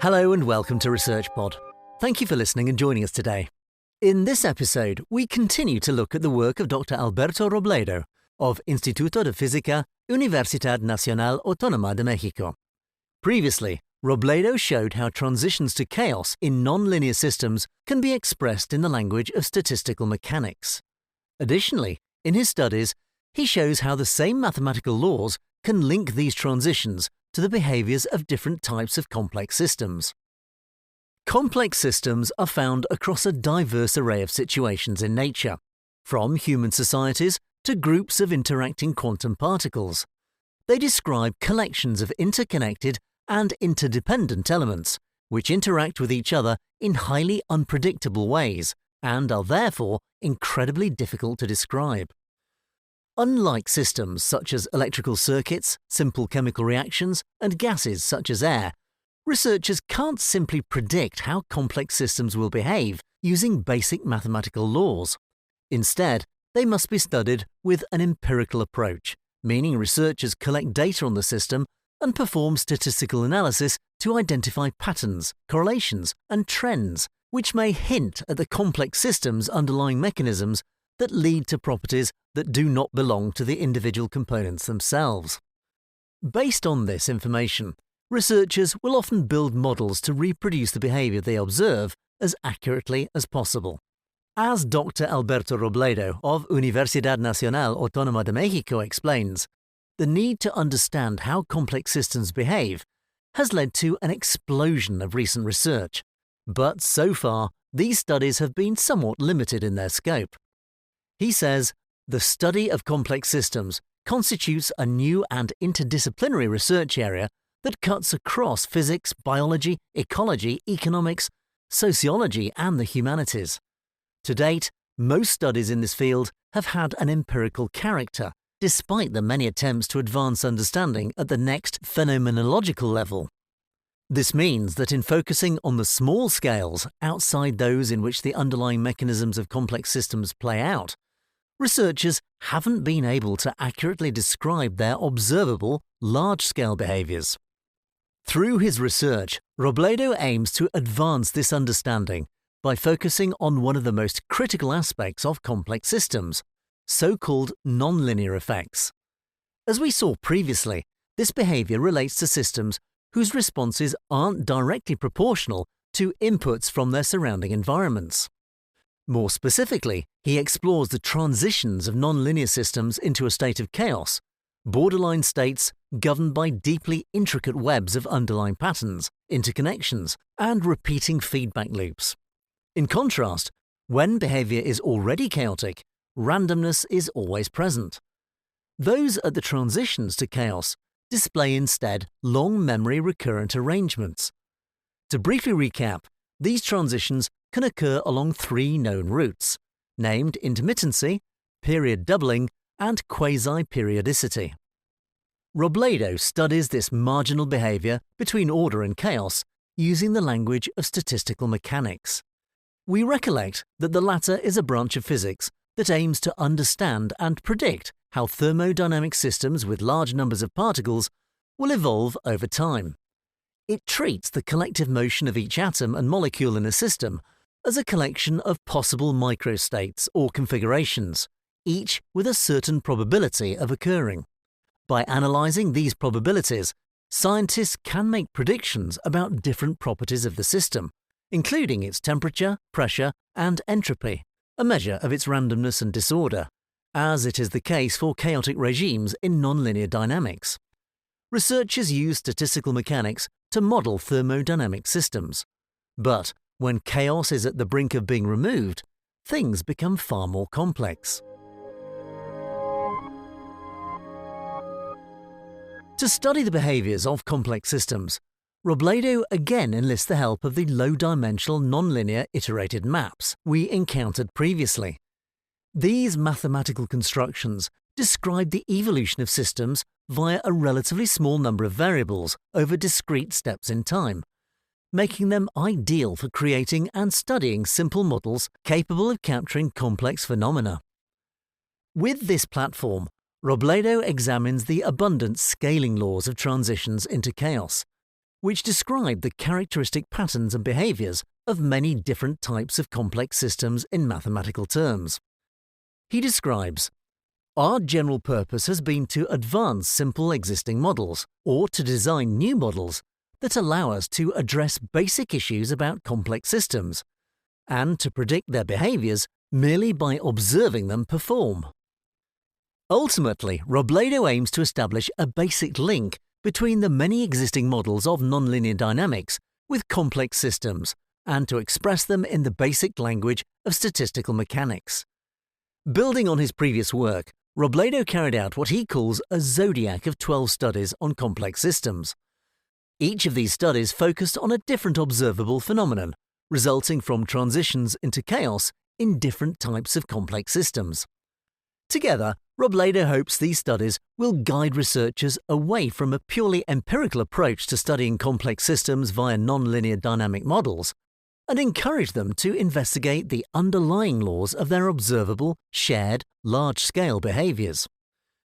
Hello and welcome to ResearchPod. Thank you for listening and joining us today. In this episode, we continue to look at the work of Dr. Alberto Robledo of Instituto de Física, Universidad Nacional Autónoma de México. Previously, Robledo showed how transitions to chaos in nonlinear systems can be expressed in the language of statistical mechanics. Additionally, in his studies, he shows how the same mathematical laws can link these transitions to the behaviors of different types of complex systems. Complex systems are found across a diverse array of situations in nature, from human societies to groups of interacting quantum particles. They describe collections of interconnected and interdependent elements, which interact with each other in highly unpredictable ways and are therefore incredibly difficult to describe. Unlike systems such as electrical circuits, simple chemical reactions, and gases such as air, researchers can't simply predict how complex systems will behave using basic mathematical laws. Instead, they must be studied with an empirical approach, meaning researchers collect data on the system and perform statistical analysis to identify patterns, correlations, and trends, which may hint at the complex system's underlying mechanisms that lead to properties that do not belong to the individual components themselves. Based on this information, researchers will often build models to reproduce the behavior they observe as accurately as possible. As Dr. Alberto Robledo of Universidad Nacional Autónoma de México explains, the need to understand how complex systems behave has led to an explosion of recent research, but so far these studies have been somewhat limited in their scope. He says, the study of complex systems constitutes a new and interdisciplinary research area that cuts across physics, biology, ecology, economics, sociology, and the humanities. To date, most studies in this field have had an empirical character, despite the many attempts to advance understanding at the next phenomenological level. This means that in focusing on the small scales outside those in which the underlying mechanisms of complex systems play out, researchers haven't been able to accurately describe their observable, large-scale behaviors. Through his research, Robledo aims to advance this understanding by focusing on one of the most critical aspects of complex systems, so-called nonlinear effects. As we saw previously, this behavior relates to systems whose responses aren't directly proportional to inputs from their surrounding environments. More specifically, he explores the transitions of nonlinear systems into a state of chaos, borderline states governed by deeply intricate webs of underlying patterns, interconnections, and repeating feedback loops. In contrast, when behavior is already chaotic, randomness is always present. Those at the transitions to chaos display instead long memory recurrent arrangements. To briefly recap, these transitions can occur along three known routes, named intermittency, period doubling, and quasi-periodicity. Robledo studies this marginal behavior between order and chaos using the language of statistical mechanics. We recollect that the latter is a branch of physics that aims to understand and predict how thermodynamic systems with large numbers of particles will evolve over time. It treats the collective motion of each atom and molecule in a system as a collection of possible microstates or configurations, each with a certain probability of occurring. By analyzing these probabilities, scientists can make predictions about different properties of the system, including its temperature, pressure, and entropy, a measure of its randomness and disorder, as it is the case for chaotic regimes in nonlinear dynamics. Researchers use statistical mechanics to model thermodynamic systems. But when chaos is at the brink of being removed, things become far more complex. To study the behaviors of complex systems, Robledo again enlists the help of the low-dimensional nonlinear iterated maps we encountered previously. These mathematical constructions describe the evolution of systems via a relatively small number of variables over discrete steps in time, making them ideal for creating and studying simple models capable of capturing complex phenomena. With this platform, Robledo examines the abundant scaling laws of transitions into chaos, which describe the characteristic patterns and behaviors of many different types of complex systems in mathematical terms. He describes, "Our general purpose has been to advance simple existing models, or to design new models that allow us to address basic issues about complex systems, and to predict their behaviors merely by observing them perform." Ultimately, Robledo aims to establish a basic link between the many existing models of nonlinear dynamics with complex systems, and to express them in the basic language of statistical mechanics. Building on his previous work, Robledo carried out what he calls a zodiac of 12 studies on complex systems. Each of these studies focused on a different observable phenomenon, resulting from transitions into chaos in different types of complex systems. Together, Robledo hopes these studies will guide researchers away from a purely empirical approach to studying complex systems via nonlinear dynamic models, and encourage them to investigate the underlying laws of their observable, shared, large-scale behaviors.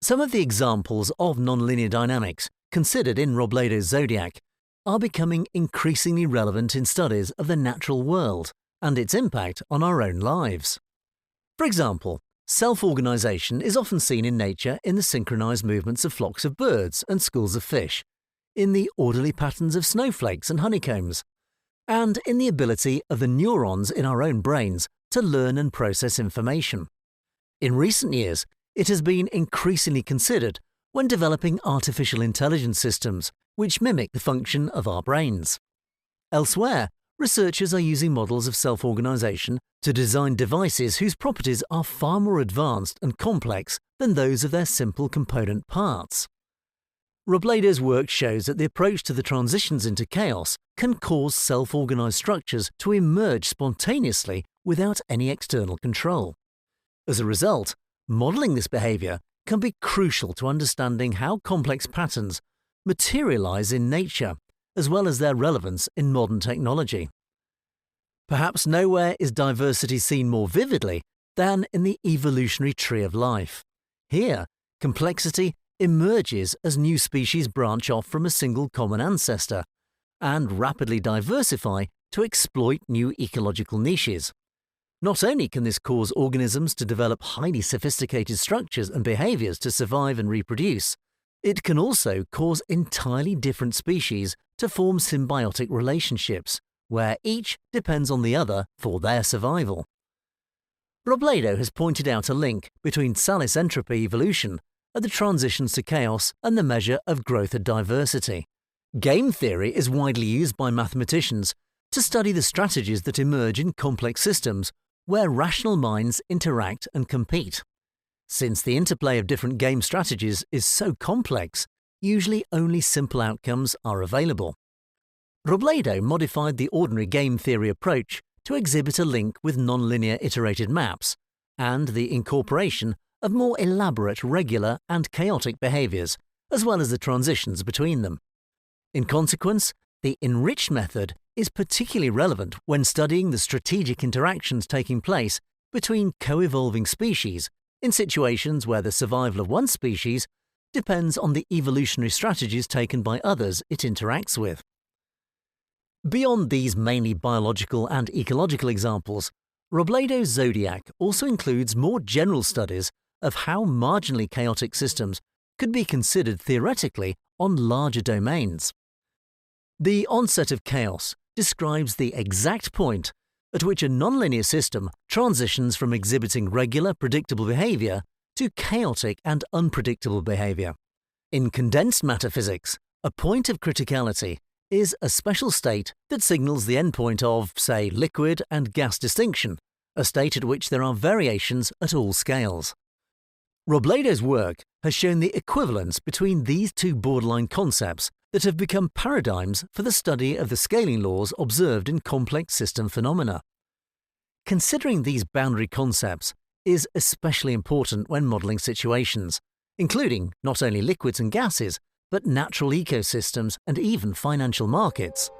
Some of the examples of nonlinear dynamics considered in Robledo's zodiac are becoming increasingly relevant in studies of the natural world and its impact on our own lives. For example, self-organization is often seen in nature in the synchronized movements of flocks of birds and schools of fish, in the orderly patterns of snowflakes and honeycombs, and in the ability of the neurons in our own brains to learn and process information. In recent years, it has been increasingly considered when developing artificial intelligence systems which mimic the function of our brains. Elsewhere, researchers are using models of self-organization to design devices whose properties are far more advanced and complex than those of their simple component parts. Robledo's work shows that the approach to the transitions into chaos can cause self-organized structures to emerge spontaneously without any external control. As a result, modeling this behavior can be crucial to understanding how complex patterns materialize in nature, as well as their relevance in modern technology. Perhaps nowhere is diversity seen more vividly than in the evolutionary tree of life. Here, complexity emerges as new species branch off from a single common ancestor and rapidly diversify to exploit new ecological niches. Not only can this cause organisms to develop highly sophisticated structures and behaviors to survive and reproduce, it can also cause entirely different species to form symbiotic relationships, where each depends on the other for their survival. Robledo has pointed out a link between Salis entropy evolution and the transitions to chaos and the measure of growth and diversity. Game theory is widely used by mathematicians to study the strategies that emerge in complex systems where rational minds interact and compete. Since the interplay of different game strategies is so complex, usually only simple outcomes are available. Robledo modified the ordinary game theory approach to exhibit a link with nonlinear iterated maps and the incorporation of more elaborate regular and chaotic behaviors, as well as the transitions between them. In consequence, the enriched method is particularly relevant when studying the strategic interactions taking place between co-evolving species in situations where the survival of one species depends on the evolutionary strategies taken by others it interacts with. Beyond these mainly biological and ecological examples, Robledo's zodiac also includes more general studies of how marginally chaotic systems could be considered theoretically on larger domains. The onset of chaos describes the exact point at which a nonlinear system transitions from exhibiting regular, predictable behavior to chaotic and unpredictable behavior. In condensed matter physics, a point of criticality is a special state that signals the endpoint of, say, liquid and gas distinction, a state at which there are variations at all scales. Robledo's work has shown the equivalence between these two borderline concepts that have become paradigms for the study of the scaling laws observed in complex system phenomena. Considering these boundary concepts is especially important when modeling situations, including not only liquids and gases, but natural ecosystems and even financial markets.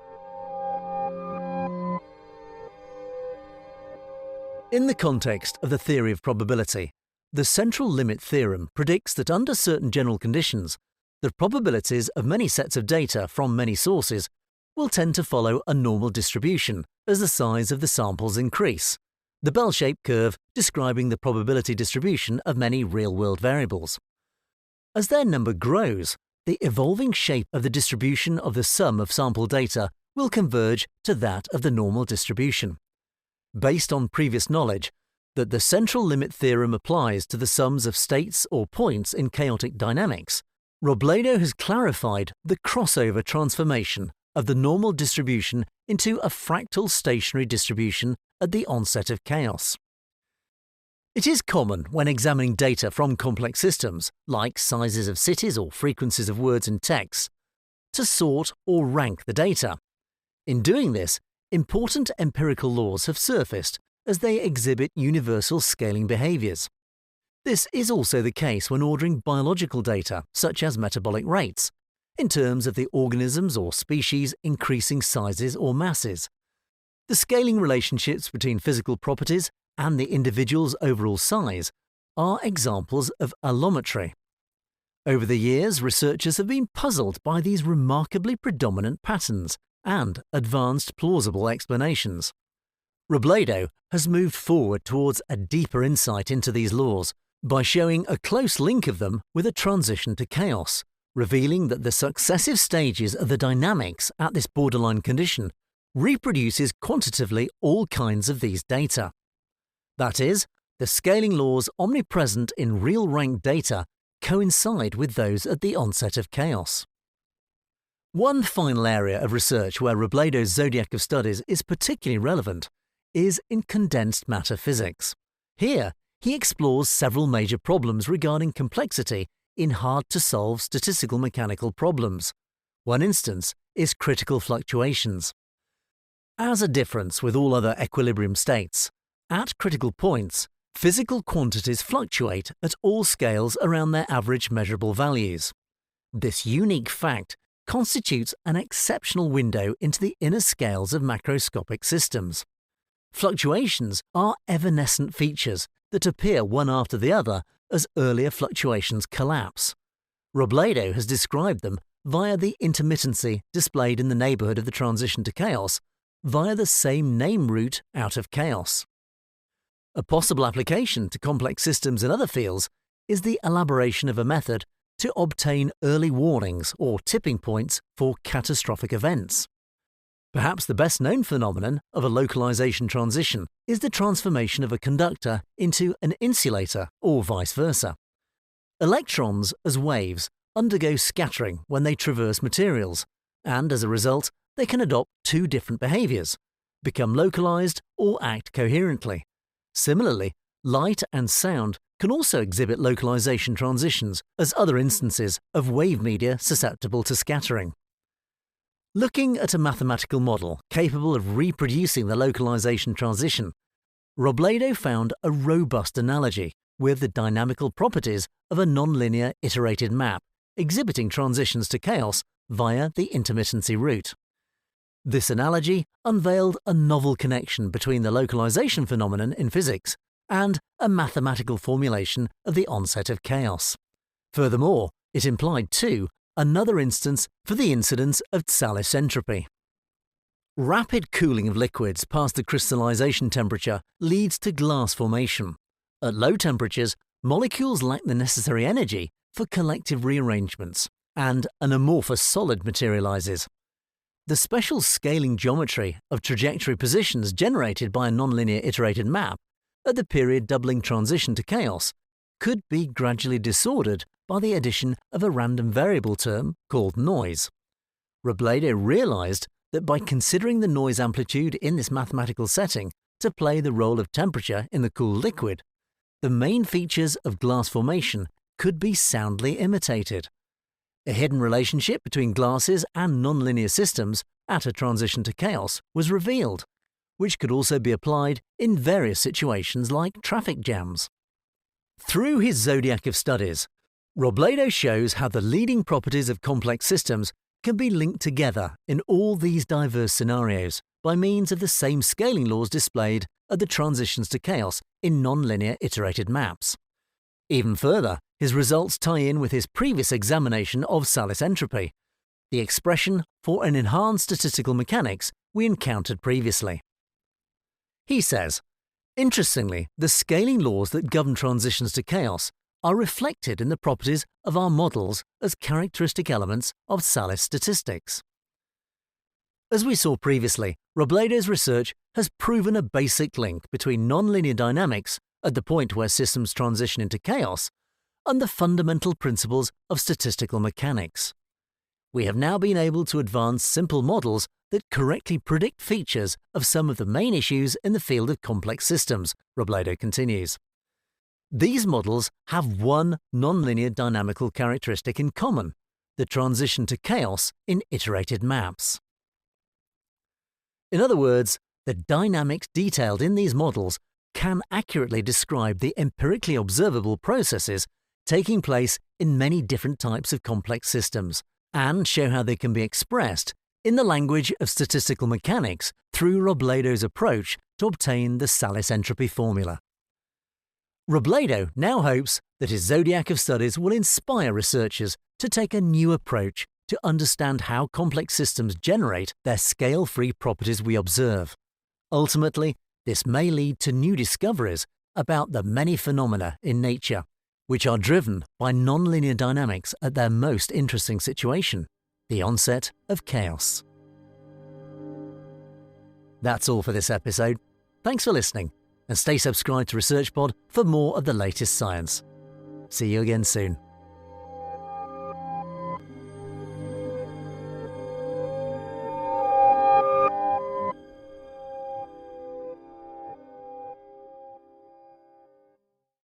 In the context of the theory of probability, the central limit theorem predicts that under certain general conditions, the probabilities of many sets of data from many sources will tend to follow a normal distribution as the size of the samples increase, the bell-shaped curve describing the probability distribution of many real-world variables. As their number grows, the evolving shape of the distribution of the sum of sample data will converge to that of the normal distribution. Based on previous knowledge that the central limit theorem applies to the sums of states or points in chaotic dynamics, Robledo has clarified the crossover transformation of the normal distribution into a fractal stationary distribution at the onset of chaos. It is common when examining data from complex systems, like sizes of cities or frequencies of words in text, to sort or rank the data. In doing this, important empirical laws have surfaced as they exhibit universal scaling behaviors. This is also the case when ordering biological data, such as metabolic rates, in terms of the organisms or species' increasing sizes or masses. The scaling relationships between physical properties and the individual's overall size are examples of allometry. Over the years, researchers have been puzzled by these remarkably predominant patterns and advanced plausible explanations. Robledo has moved forward towards a deeper insight into these laws by showing a close link of them with a transition to chaos, revealing that the successive stages of the dynamics at this borderline condition reproduces quantitatively all kinds of these data. That is, the scaling laws omnipresent in real rank data coincide with those at the onset of chaos. One final area of research where Robledo's zodiac of studies is particularly relevant is in condensed matter physics. Here, he explores several major problems regarding complexity in hard-to-solve statistical mechanical problems. One instance is critical fluctuations. As a difference with all other equilibrium states, at critical points, physical quantities fluctuate at all scales around their average measurable values. This unique fact constitutes an exceptional window into the inner scales of macroscopic systems. Fluctuations are evanescent features that appear one after the other as earlier fluctuations collapse. Robledo has described them via the intermittency displayed in the neighborhood of the transition to chaos via the same name route out of chaos. A possible application to complex systems in other fields is the elaboration of a method to obtain early warnings or tipping points for catastrophic events. Perhaps the best-known phenomenon of a localization transition is the transformation of a conductor into an insulator or vice versa. Electrons, as waves, undergo scattering when they traverse materials, and as a result, they can adopt two different behaviors, become localized or act coherently. Similarly, light and sound can also exhibit localization transitions as other instances of wave media susceptible to scattering. Looking at a mathematical model capable of reproducing the localization transition, Robledo found a robust analogy with the dynamical properties of a nonlinear iterated map exhibiting transitions to chaos via the intermittency route. This analogy unveiled a novel connection between the localization phenomenon in physics and a mathematical formulation of the onset of chaos. Furthermore, it implied, too, another instance for the incidence of Tsali's entropy. Rapid cooling of liquids past the crystallization temperature leads to glass formation. At low temperatures, molecules lack the necessary energy for collective rearrangements, and an amorphous solid materializes. The special scaling geometry of trajectory positions generated by a nonlinear iterated map at the period doubling transition to chaos could be gradually disordered by the addition of a random variable term called noise. Robledo realized that by considering the noise amplitude in this mathematical setting to play the role of temperature in the cooled liquid, the main features of glass formation could be soundly imitated. A hidden relationship between glasses and nonlinear systems at a transition to chaos was revealed, which could also be applied in various situations like traffic jams. Through his zodiac of studies, Robledo shows how the leading properties of complex systems can be linked together in all these diverse scenarios by means of the same scaling laws displayed at the transitions to chaos in nonlinear iterated maps. Even further, his results tie in with his previous examination of Salis entropy, the expression for an enhanced statistical mechanics we encountered previously. He says, interestingly, the scaling laws that govern transitions to chaos are reflected in the properties of our models as characteristic elements of Salis statistics. As we saw previously, Robledo's research has proven a basic link between nonlinear dynamics at the point where systems transition into chaos and the fundamental principles of statistical mechanics. We have now been able to advance simple models that correctly predict features of some of the main issues in the field of complex systems, Robledo continues. These models have one nonlinear dynamical characteristic in common: the transition to chaos in iterated maps. In other words, the dynamics detailed in these models can accurately describe the empirically observable processes taking place in many different types of complex systems, and show how they can be expressed in the language of statistical mechanics through Robledo's approach to obtain the Salis entropy formula. Robledo now hopes that his zodiac of studies will inspire researchers to take a new approach to understand how complex systems generate their scale-free properties we observe. Ultimately, this may lead to new discoveries about the many phenomena in nature, which are driven by nonlinear dynamics at their most interesting situation, the onset of chaos. That's all for this episode. Thanks for listening, and stay subscribed to ResearchPod for more of the latest science. See you again soon.